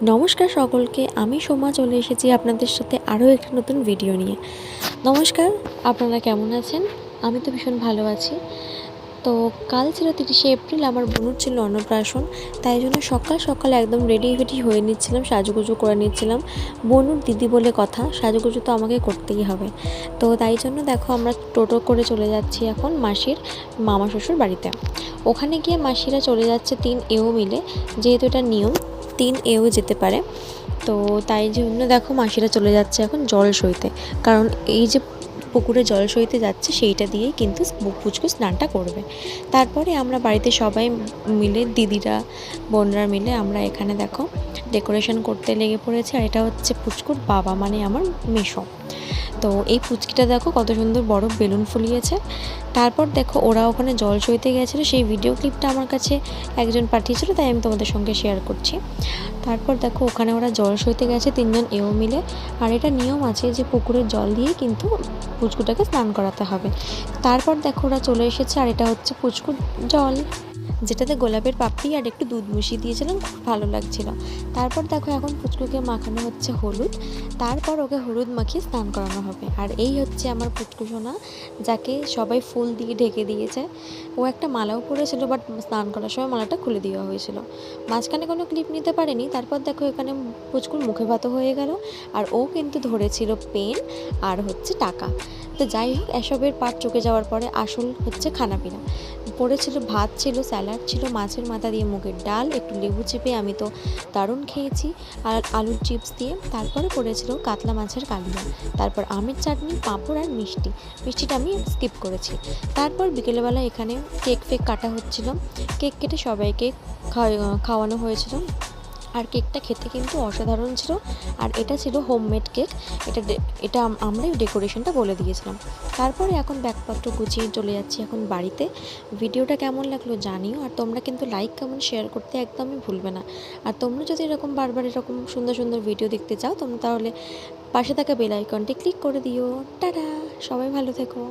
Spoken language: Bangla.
নমস্কার সকলকে, আমি সোমা চলে এসেছি আপনাদের সাথে আরও একটা নতুন ভিডিও নিয়ে। নমস্কার, আপনারা কেমন আছেন? আমি তো ভীষণ ভালো আছি। তো কাল ছিল 30শে এপ্রিল, আমার বোনুর ছিল অন্নপ্রাশন। তাই জন্য সকাল সকাল একদম রেডি হয়ে নিচ্ছিলাম, সাজুগুজু করে নিচ্ছিলাম। বোনুর দিদি বলে কথা, সাজুগুজু তো আমাকে করতেই হবে। তো তাই জন্য দেখো আমরা টোটো করে চলে যাচ্ছি এখন মাসির মামা শ্বশুর বাড়িতে। ওখানে গিয়ে মাসিরা চলে যাচ্ছে 3 এও মিলে, যেহেতু এটা নিয়ম 3 এও যেতে পারে। তো তাই জন্য দেখো মাসিরা চলে যাচ্ছে এখন জল সইতে, কারণ এই যে পুকুরে জল সইতে যাচ্ছে সেইটা দিয়েই কিন্তু পুচকু স্নানটা করবে। তারপরে আমরা বাড়িতে সবাই মিলে, দিদিরা বোনরা মিলে আমরা এখানে দেখো ডেকোরেশন করতে লেগে পড়েছে। আর এটা হচ্ছে পুচকুর বাবা, মানে আমার মেসো। তো এই পুচকিটা দেখো কত সুন্দর বড় বেলুন ফুলিয়েছে। তারপর দেখো ওরা ওখানে জল সইতে গেছিলো, সেই ভিডিও ক্লিপটা আমার কাছে একজন পাঠিয়েছিল, তাই আমি তোমাদের সঙ্গে শেয়ার করছি। তারপর দেখো ওখানে ওরা জল সইতে গেছে 3 জন এও মিলে। আর এটা নিয়ম আছে যে পুকুরের জল দিয়ে কিন্তু পুচকুটাকে স্নান করাতে হবে। তারপর দেখো ওরা চলে এসেছে, আর এটা হচ্ছে পুচকুর জল, যেটাতে গোলাপের পাপড়ি আর একটু দুধ মিশিয়ে দিয়েছিলাম, খুব ভালো লাগছিল। তারপর দেখো এখন পুচকুকে মাখানো হচ্ছে হলুদ, তারপর ওকে হলুদ মাখিয়ে স্নান করানো হবে। আর এই হচ্ছে আমার পুচকু সোনা, যাকে সবাই ফুল দিয়ে ঢেকে দিয়েছে। ও একটা মালাও পরেছিল, বাট স্নান করার সময় মালাটা খুলে দেওয়া হয়েছিল। মাঝখানে কোনো ক্লিপ নিতে পারেনি। তারপর দেখো এখানে পুচকুর মুখে ভাতও হয়ে গেল, আর ও কিন্তু ধরেছিল পেন আর হচ্ছে টাকা। তো যাই হোক, এসবের পাট চুকে যাওয়ার পরে আসল হচ্ছে খানাপিনা পড়েছিল। ভাত ছিল, স্যালাড ছিল, মাছের মাথা দিয়ে মুগের ডাল, একটু লেবু চেপে আমি তো দারুণ খেয়েছি, আর আলুর চিপস দিয়ে। তারপরে পড়েছিল কাতলা মাছের কালিয়া, তারপর আমের চাটনি, পাঁপড় আর মিষ্টিটা আমি স্কিপ করেছি। তারপর বিকেলবেলা এখানে কেক কাটা হচ্ছিল, কেক কেটে সবাইকে খাওয়ানো হয়েছিল। আর কেকটা খেতে কিন্তু অসাধারণ ছিল, আর এটা ছিল হোমমেড কেক। এটা আমরাই ডেকোরেশনটা বলে দিয়েছিলাম। তারপরে এখন ব্যাগপত্র গুছিয়ে চলে যাচ্ছি এখন বাড়িতে। ভিডিওটা কেমন লাগলো জানিও, আর তোমরা কিন্তু লাইক কমেন্ট শেয়ার করতে একদমই ভুলবে না। আর তোমরা যদি এরকম বারবার এরকম সুন্দর সুন্দর ভিডিও দেখতে চাও, তোমরা তাহলে পাশে থাকা বেল আইকনটি ক্লিক করে দিও। টাটা, সবাই ভালো থেকো।